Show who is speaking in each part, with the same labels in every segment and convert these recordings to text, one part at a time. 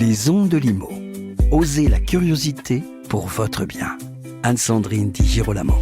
Speaker 1: Les ondes de Limo. Osez la curiosité pour votre bien. Anne-Sandrine Di Girolamo.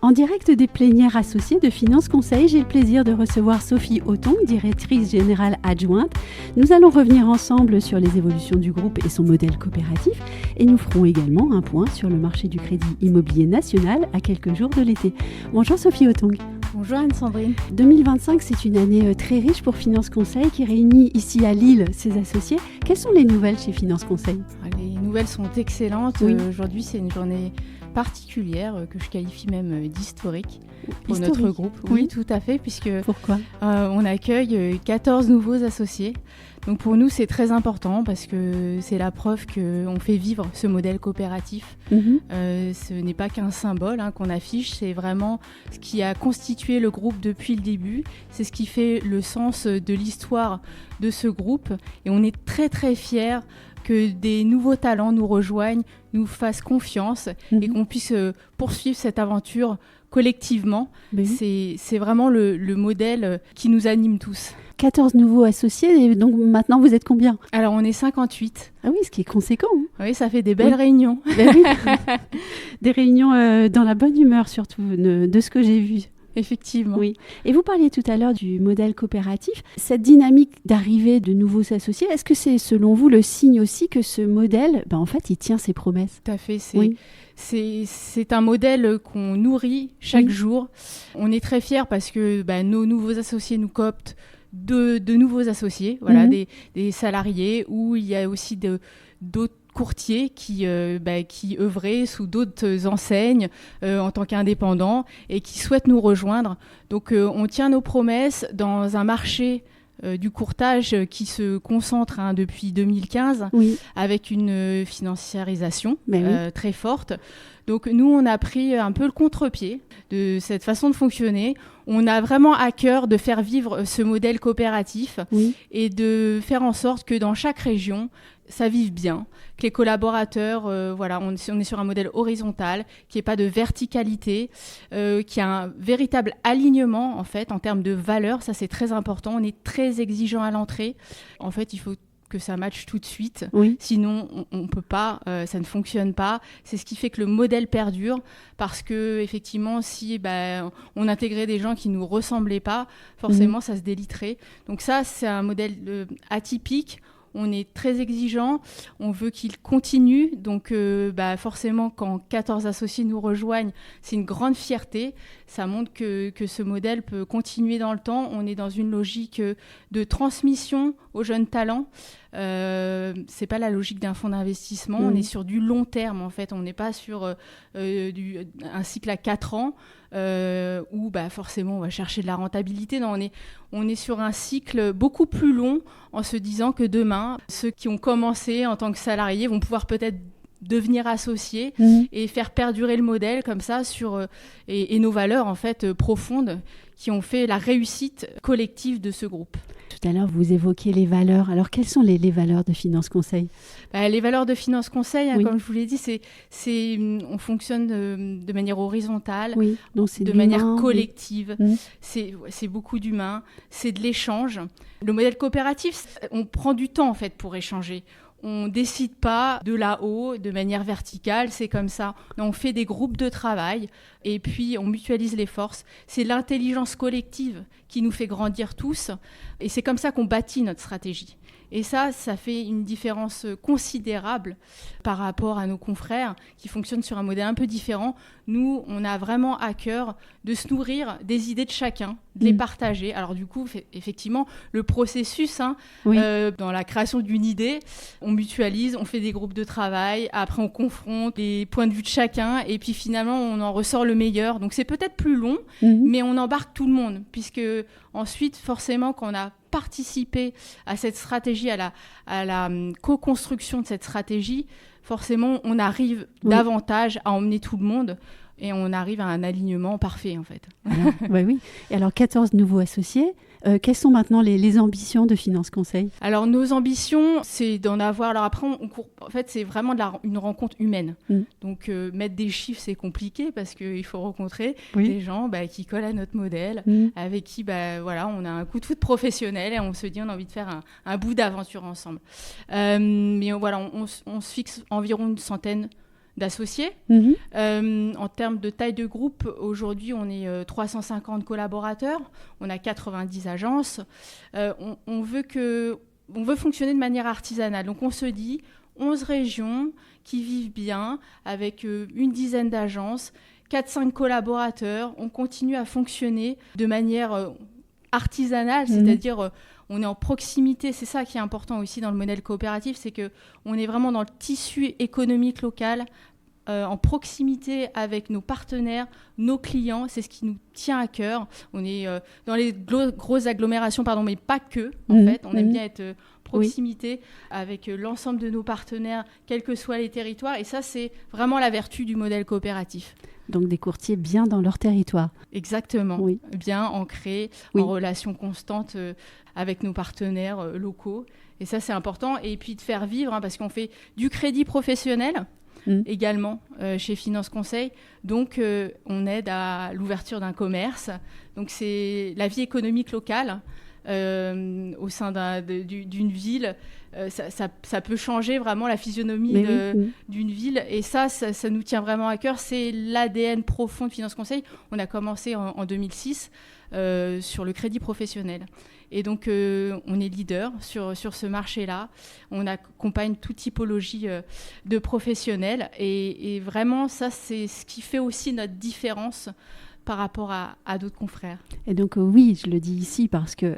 Speaker 2: En direct des plénières associées de Finance Conseil, j'ai le plaisir de recevoir Sophie Autongue, directrice générale adjointe. Nous allons revenir ensemble sur les évolutions du groupe et son modèle coopératif et nous ferons également un point sur le marché du crédit immobilier national à quelques jours de l'été. Bonjour Sophie Autongue.
Speaker 3: Bonjour Anne-Sandrine.
Speaker 2: 2025, c'est une année très riche pour Finance Conseil qui réunit ici à Lille ses associés. Quelles sont les nouvelles chez Finance Conseil ?
Speaker 3: Les nouvelles sont excellentes.
Speaker 2: Oui.
Speaker 3: Aujourd'hui, c'est une journée particulière que je qualifie même d'historique pour
Speaker 2: Historique.
Speaker 3: notre groupe. Oui, tout à fait, puisque
Speaker 2: Pourquoi ?
Speaker 3: on accueille 14 nouveaux associés. Donc pour nous, c'est très important parce que c'est la preuve qu'on fait vivre ce modèle coopératif. Ce n'est pas qu'un symbole qu'on affiche, c'est vraiment ce qui a constitué le groupe depuis le début. C'est ce qui fait le sens de l'histoire de ce groupe. Et on est très très fiers que des nouveaux talents nous rejoignent, nous fassent confiance et qu'on puisse poursuivre cette aventure collectivement. C'est vraiment le modèle qui nous anime tous.
Speaker 2: 14 nouveaux associés, et donc maintenant vous êtes combien ?
Speaker 3: Alors on est 58.
Speaker 2: Ah oui, ce qui est conséquent.
Speaker 3: Oui, ça fait des belles réunions.
Speaker 2: Ben oui. Des réunions dans la bonne humeur surtout, de ce que j'ai vu.
Speaker 3: Effectivement.
Speaker 2: Oui. Et vous parliez tout à l'heure du modèle coopératif. Cette dynamique d'arrivée de nouveaux associés, est-ce que c'est selon vous le signe aussi que ce modèle, en fait, il tient ses promesses ?
Speaker 3: Tout à fait.
Speaker 2: Oui.
Speaker 3: C'est un modèle qu'on nourrit chaque jour. On est très fiers parce que nos nouveaux associés nous cooptent de nouveaux associés, voilà, des salariés, où il y a aussi d'autres courtiers qui œuvraient sous d'autres enseignes en tant qu'indépendants et qui souhaitent nous rejoindre. Donc on tient nos promesses dans un marché du courtage qui se concentre depuis 2015 avec une financiarisation très forte. Donc nous, on a pris un peu le contre-pied de cette façon de fonctionner. On a vraiment à cœur de faire vivre ce modèle coopératif et de faire en sorte que dans chaque région, ça vive bien, que les collaborateurs, on est sur un modèle horizontal, qu'il n'y ait pas de verticalité, qu'il y a un véritable alignement en fait en termes de valeurs. Ça, c'est très important. On est très exigeant à l'entrée. En fait, il faut que ça matche tout de suite. Sinon, on peut pas, ça ne fonctionne pas. C'est ce qui fait que le modèle perdure, parce que effectivement, si on intégrait des gens qui nous ressemblaient pas, forcément, ça se déliterait. Donc ça, c'est un modèle atypique. On est très exigeant, on veut qu'il continue, donc forcément quand 14 associés nous rejoignent, c'est une grande fierté, ça montre que ce modèle peut continuer dans le temps. On est dans une logique de transmission aux jeunes talents, c'est pas la logique d'un fonds d'investissement, on est sur du long terme en fait, on n'est pas sur un cycle à 4 ans, où forcément on va chercher de la rentabilité. Non, on est sur un cycle beaucoup plus long, en se disant que demain, ceux qui ont commencé en tant que salariés vont pouvoir peut-être devenir associés et faire perdurer le modèle comme ça et nos valeurs en fait profondes qui ont fait la réussite collective de ce groupe.
Speaker 2: Tout à l'heure, vous évoquiez les valeurs. Alors, quelles sont les valeurs de Finance Conseil ?
Speaker 3: Les valeurs de Finance Conseil, comme je vous l'ai dit, on fonctionne de manière horizontale,
Speaker 2: donc c'est
Speaker 3: de manière collective. C'est beaucoup d'humain, c'est de l'échange. Le modèle coopératif, on prend du temps en fait pour échanger. On ne décide pas de là-haut, de manière verticale, c'est comme ça. On fait des groupes de travail et puis on mutualise les forces. C'est l'intelligence collective qui nous fait grandir tous et c'est comme ça qu'on bâtit notre stratégie. Et ça fait une différence considérable par rapport à nos confrères qui fonctionnent sur un modèle un peu différent. Nous, on a vraiment à cœur de se nourrir des idées de chacun, de les partager. Alors du coup, effectivement, le processus, dans la création d'une idée, on mutualise, on fait des groupes de travail, après on confronte les points de vue de chacun et puis finalement, on en ressort le meilleur. Donc c'est peut-être plus long, mais on embarque tout le monde, puisque ensuite, forcément, quand on a participé à cette stratégie, à la co-construction de cette stratégie, forcément, on arrive davantage à emmener tout le monde. et on arrive à un alignement parfait en fait.
Speaker 2: Oui. Et alors 14 nouveaux associés. Quelles sont maintenant les ambitions de Finance Conseil ?
Speaker 3: Alors nos ambitions, c'est d'en avoir. Alors après, on court. En fait, c'est vraiment une rencontre humaine. Donc mettre des chiffres, c'est compliqué parce qu'il faut rencontrer des gens qui collent à notre modèle, avec qui on a un coup de foot professionnel et on se dit on a envie de faire un bout d'aventure ensemble. Mais voilà, on se fixe environ une centaine d'associés. En termes de taille de groupe, aujourd'hui, on est 350 collaborateurs, on a 90 agences. On veut fonctionner de manière artisanale. Donc, on se dit 11 régions qui vivent bien, avec une dizaine d'agences, 4-5 collaborateurs. On continue à fonctionner de manière artisanale, c'est-à-dire... on est en proximité, c'est ça qui est important aussi dans le modèle coopératif, c'est qu'on est vraiment dans le tissu économique local, en proximité avec nos partenaires, nos clients, c'est ce qui nous tient à cœur. On est dans les grosses agglomérations, mais pas que, en fait. On aime bien être proximité avec l'ensemble de nos partenaires, quels que soient les territoires, et ça, c'est vraiment la vertu du modèle coopératif.
Speaker 2: Donc des courtiers bien dans leur territoire.
Speaker 3: Exactement, bien ancrés, en relation constante avec nos partenaires locaux. Et ça, c'est important. Et puis de faire vivre, parce qu'on fait du crédit professionnel également chez Finance Conseil. Donc, on aide à l'ouverture d'un commerce. Donc, c'est la vie économique locale au sein d'une ville. Ça peut changer vraiment la physionomie d'une ville. Et ça nous tient vraiment à cœur. C'est l'ADN profond de Finance Conseil. On a commencé en 2006 sur le crédit professionnel. Et donc, on est leader sur ce marché-là. On accompagne toute typologie de professionnels. Et vraiment, ça, c'est ce qui fait aussi notre différence par rapport à d'autres confrères.
Speaker 2: Et donc oui, je le dis ici parce que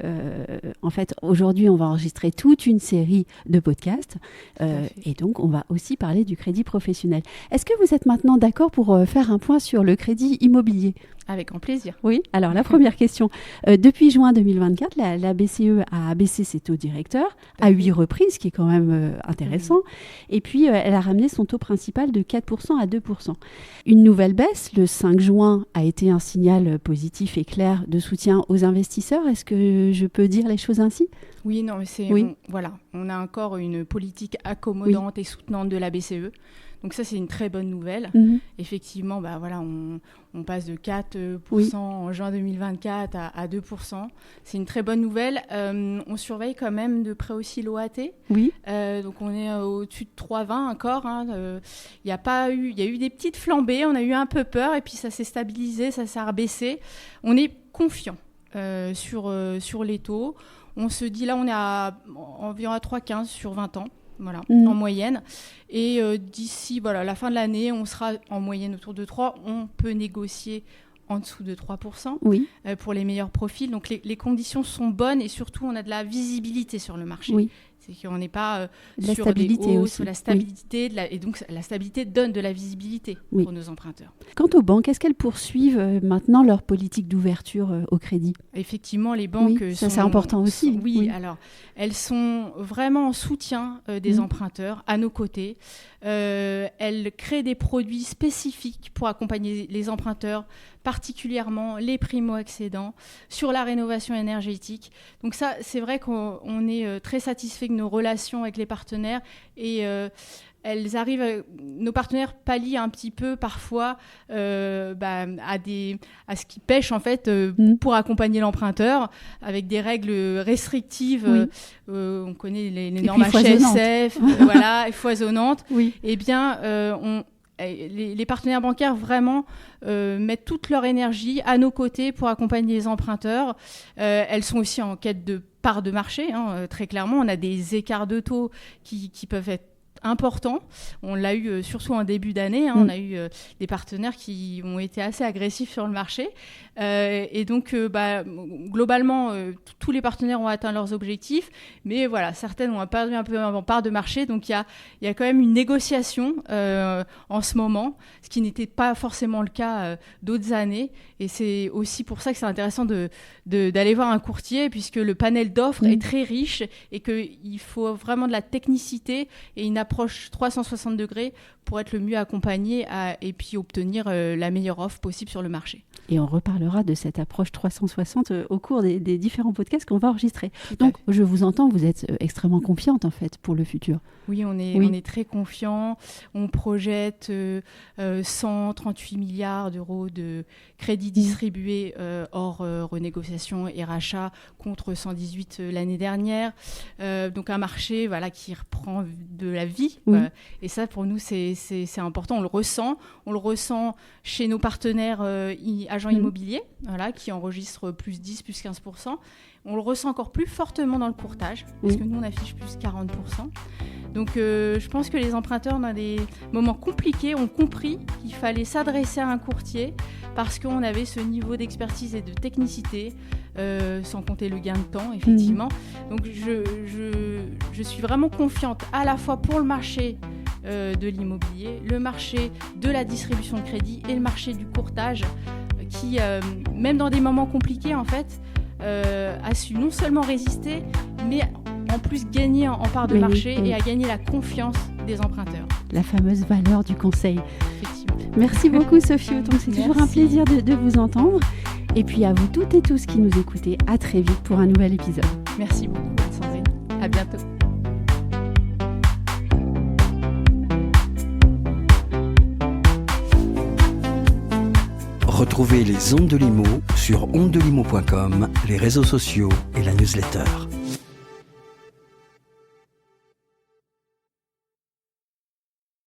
Speaker 2: en fait aujourd'hui on va enregistrer toute une série de podcasts et donc on va aussi parler du crédit professionnel. Est-ce que vous êtes maintenant d'accord pour faire un point sur le crédit immobilier ?
Speaker 3: Avec grand plaisir.
Speaker 2: Oui, alors la première question. Depuis juin 2024, la BCE a abaissé ses taux directeurs à 8 reprises, ce qui est quand même intéressant. Et puis, elle a ramené son taux principal de 4% à 2%. Une nouvelle baisse, le 5 juin, a été un signal positif et clair de soutien aux investisseurs. Est-ce que je peux dire les choses ainsi ?
Speaker 3: Oui, non, mais on a encore une politique accommodante et soutenante de la BCE. Donc ça, c'est une très bonne nouvelle. Effectivement, on passe de 4% en juin 2024 à 2%. C'est une très bonne nouvelle. On surveille quand même de près aussi l'OAT. Donc on est au-dessus de 3,20 encore. Il y a eu des petites flambées. On a eu un peu peur et puis ça s'est stabilisé, ça s'est rebaissé. On est confiant sur les taux. On se dit là, on est environ à 3,15 sur 20 ans. Voilà, en moyenne. Et d'ici la fin de l'année, on sera en moyenne autour de 3. On peut négocier en dessous de 3% pour les meilleurs profils. Donc les conditions sont bonnes et surtout, on a de la visibilité sur le marché. C'est qu'on n'est pas sur des hausses, la stabilité. Et donc, la stabilité donne de la visibilité pour nos emprunteurs.
Speaker 2: Quant aux banques, est-ce qu'elles poursuivent maintenant leur politique d'ouverture au crédit ?
Speaker 3: Effectivement, les banques
Speaker 2: ça c'est important aussi.
Speaker 3: Alors, elles sont vraiment en soutien des emprunteurs, à nos côtés. Elles créent des produits spécifiques pour accompagner les emprunteurs, particulièrement les primo-accédants, sur la rénovation énergétique. Donc ça, c'est vrai qu'on est très satisfait de nos relations avec les partenaires et nos partenaires pallient un petit peu parfois à ce qui pêche en fait pour accompagner l'emprunteur avec des règles restrictives. On connaît les normes HSF, foisonnantes. Eh bien, les partenaires bancaires vraiment mettent toute leur énergie à nos côtés pour accompagner les emprunteurs. Elles sont aussi en quête de part de marché, très clairement. On a des écarts de taux qui peuvent être important. On l'a eu surtout en début d'année. On a eu des partenaires qui ont été assez agressifs sur le marché. Et donc, globalement, tous les partenaires ont atteint leurs objectifs. Mais voilà, certaines ont perdu un peu en part de marché. Donc, il y a quand même une négociation en ce moment, ce qui n'était pas forcément le cas d'autres années. Et c'est aussi pour ça que c'est intéressant d'aller voir un courtier, puisque le panel d'offres est très riche et qu'il faut vraiment de la technicité et une approche 360 degrés pour être le mieux accompagné et puis obtenir la meilleure offre possible sur le marché.
Speaker 2: Et on reparlera de cette approche 360 au cours des différents podcasts qu'on va enregistrer.
Speaker 3: Tout à
Speaker 2: Donc,
Speaker 3: fait.
Speaker 2: je vous entends, vous êtes extrêmement confiante en fait pour le futur.
Speaker 3: Oui, on est très confiant. On projette 138 milliards d'euros de crédits distribués hors renégociation et rachat contre 118 l'année dernière. Donc un marché qui reprend de la vie. Et ça, pour nous, c'est important. On le ressent chez nos partenaires agents immobiliers qui enregistrent plus 10, plus 15%. On le ressent encore plus fortement dans le courtage, parce que nous, on affiche plus 40%. Donc, je pense que les emprunteurs, dans des moments compliqués, ont compris qu'il fallait s'adresser à un courtier parce qu'on avait ce niveau d'expertise et de technicité, sans compter le gain de temps, effectivement. Donc, je suis vraiment confiante à la fois pour le marché de l'immobilier, le marché de la distribution de crédit et le marché du courtage qui, même dans des moments compliqués, en fait, a su non seulement résister, mais en plus gagner en part de marché et à gagner la confiance des emprunteurs.
Speaker 2: La fameuse valeur du conseil.
Speaker 3: Effectivement.
Speaker 2: Merci beaucoup Sophie Autongue, c'est toujours un plaisir de vous entendre. Et puis à vous toutes et tous qui nous écoutez, à très vite pour un nouvel épisode.
Speaker 3: Merci beaucoup Anne-Sandrine, à bientôt.
Speaker 1: Retrouvez les Ondes de Limo sur ondedelimo.com, les réseaux sociaux et la newsletter.